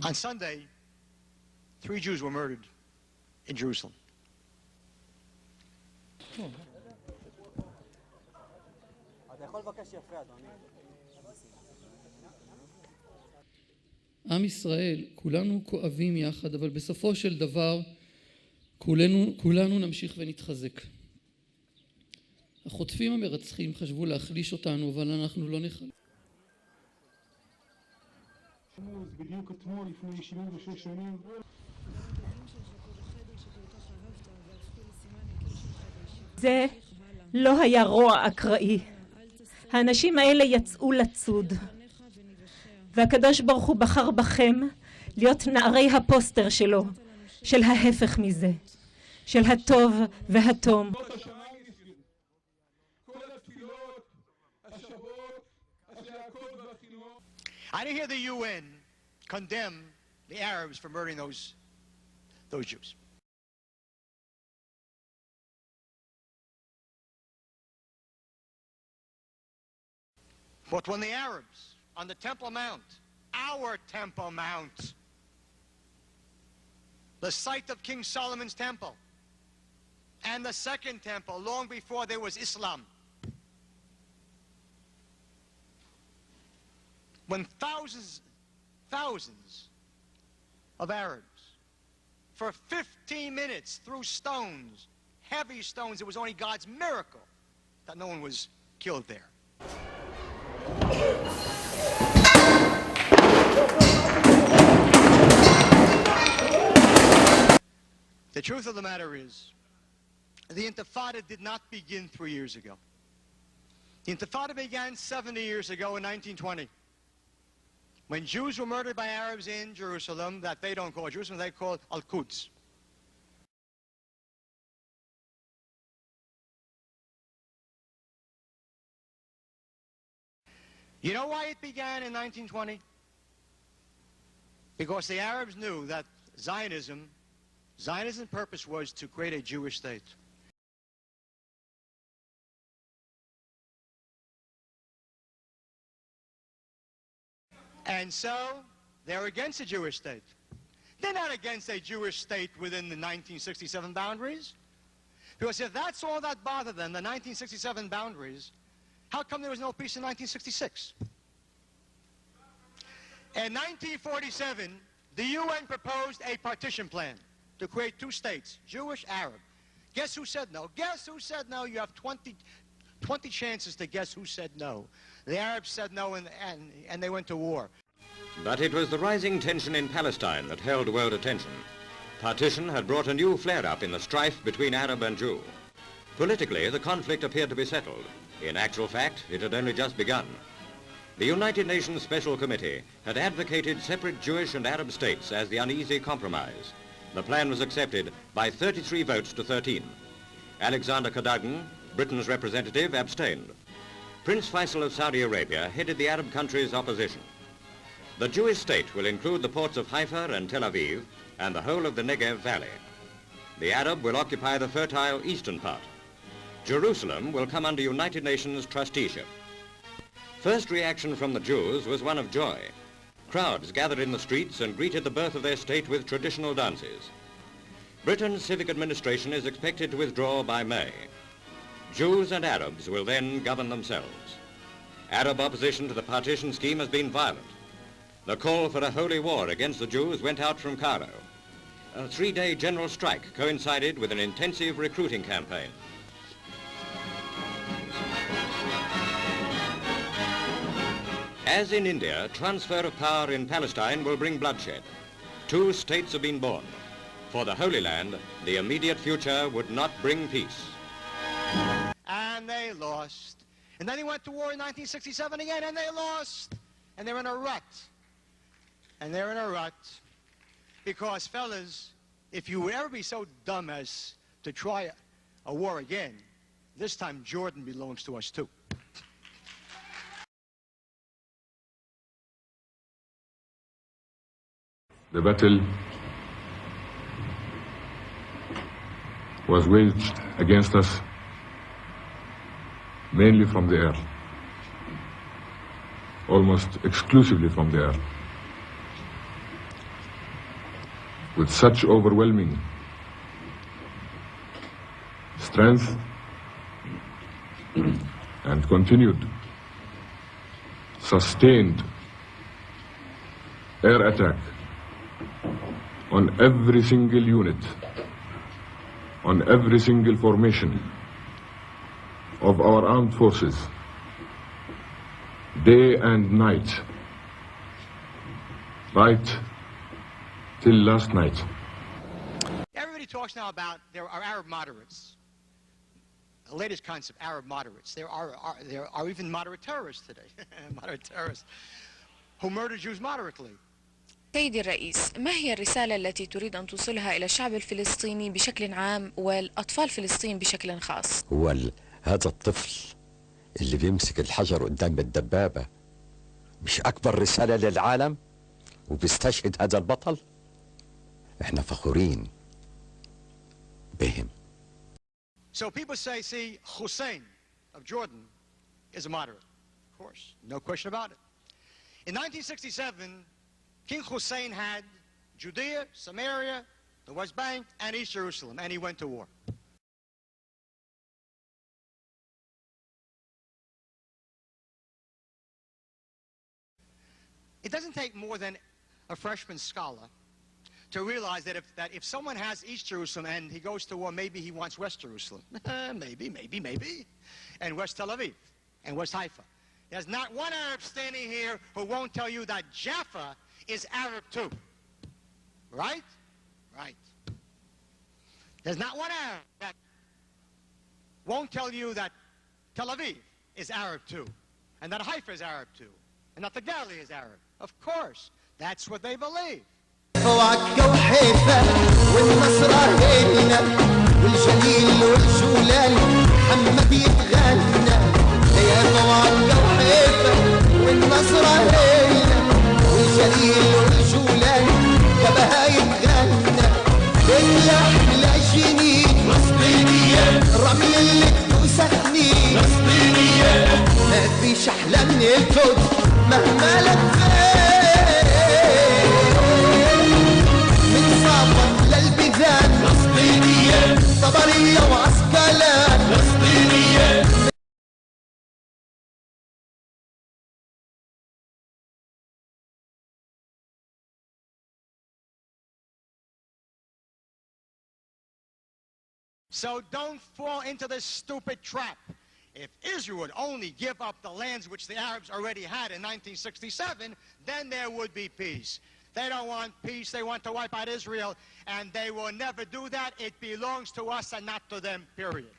On Sunday, 3 Jews were murdered in Jerusalem. עם ישראל, כולנו כואבים יחד, אבל בסופו של דבר כולנו נמשיך ונתחזק. החוטפים המרצחים חשבו להחליש אותנו, אבל אנחנו לא נחל. בדיוק אתמול לפני 76 שנים. זה לא היה רוע אקראי. האנשים האלה יצאו לצוד. והקדוש ברוך הוא בחר בכם להיות נערי הפוסטר שלו, של ההפך מזה, של הטוב והתום. I didn't hear the UN condemn the Arabs for murdering those Jews. But when the Arabs on the Temple Mount, our Temple Mount, the site of King Solomon's temple, and the second temple, long before there was Islam, when thousands of Arabs, for 15 minutes threw stones, heavy stones, it was only God's miracle that no one was killed there. The truth of the matter is, the Intifada did not begin 3 years ago. The Intifada began 70 years ago in 1920. When Jews were murdered by Arabs in Jerusalem, that they don't call Jerusalem, they call Al-Quds. You know why it began in 1920? Because the Arabs knew that Zionism's purpose was to create a Jewish state. And so, they're against a Jewish state. They're not against a Jewish state within the 1967 boundaries. Because if that's all that bothered them, the 1967 boundaries, how come there was no peace in 1966? In 1947, the UN proposed a partition plan to create 2 states, Jewish, Arab. Guess who said no? Guess who said no? You have 20 chances to guess who said no. The Arabs said no, and they went to war. But it was the rising tension in Palestine that held world attention. Partition had brought a new flare-up in the strife between Arab and Jew. Politically, the conflict appeared to be settled. In actual fact, it had only just begun. The United Nations Special Committee had advocated separate Jewish and Arab states as the uneasy compromise. The plan was accepted by 33 votes to 13. Alexander Cadogan, Britain's representative, abstained. Prince Faisal of Saudi Arabia headed the Arab country's opposition. The Jewish state will include the ports of Haifa and Tel Aviv and the whole of the Negev Valley. The Arab will occupy the fertile eastern part. Jerusalem will come under United Nations trusteeship. First reaction from the Jews was one of joy. Crowds gathered in the streets and greeted the birth of their state with traditional dances. Britain's civic administration is expected to withdraw by May. Jews and Arabs will then govern themselves. Arab opposition to the partition scheme has been violent. The call for a holy war against the Jews went out from Cairo. A 3-day general strike coincided with an intensive recruiting campaign. As in India, transfer of power in Palestine will bring bloodshed. 2 states have been born. For the Holy Land, the immediate future would not bring peace. And they lost. And then he went to war in 1967 again, and they lost. And they're in a rut. And they're in a rut because, fellas, if you would ever be so dumb as to try a war again, this time Jordan belongs to us too. The battle was waged against us mainly from the air, almost exclusively from the air. with such overwhelming strength and continued sustained air attack on every single unit, on every single formation of our armed forces, day and night, right till last night. Everybody talks now about there are Arab moderates. The latest concept, Arab moderates. There are even moderate terrorists today, moderate terrorists, who murder Jews moderately. سيدي الرئيس، ما هي الرسالة التي تريد أن توصلها إلى الشعب الفلسطيني بشكل عام والأطفال فلسطين بشكل خاص؟ هذا الطفل اللي بيمسك الحجر قدام الدبابة مش أكبر رسالة للعالم وبيستشهد هذا البطل؟ احنا فخورين بهم. So people say, see, Hussein of Jordan is a moderate. Of course, no question about it. In 1967, King Hussein had Judea, Samaria, the West Bank, and East Jerusalem, and he went to war. It doesn't take more than a freshman scholar to realize that if someone has East Jerusalem and he goes to war, maybe he wants West Jerusalem. maybe. And West Tel Aviv and West Haifa. There's not one Arab standing here who won't tell you that Jaffa is Arab too. Right? Right. There's not one Arab that won't tell you that Tel Aviv is Arab too, and that Haifa is Arab too, and that the Galilee is Arab. Of course, that's what they believe. وعكا وحيفا والنصرة هيلنا والجليل والجولان محمد يتغنى يا وعكا وحيفا والنصرة هيلنا والجليل والجولان كبها يتغنى إلا أحلى جنين فلسطينية الرمل اللي تدوسخني فلسطينية ما فيش أحلى من القدس مهما لفيت طبرية وعسكلات فلسطينية. So don't fall into this stupid trap. If Israel would only give up the lands which the Arabs already had in 1967, then there would be peace. They don't want peace. They want to wipe out Israel, and they will never do that. It belongs to us and not to them, period.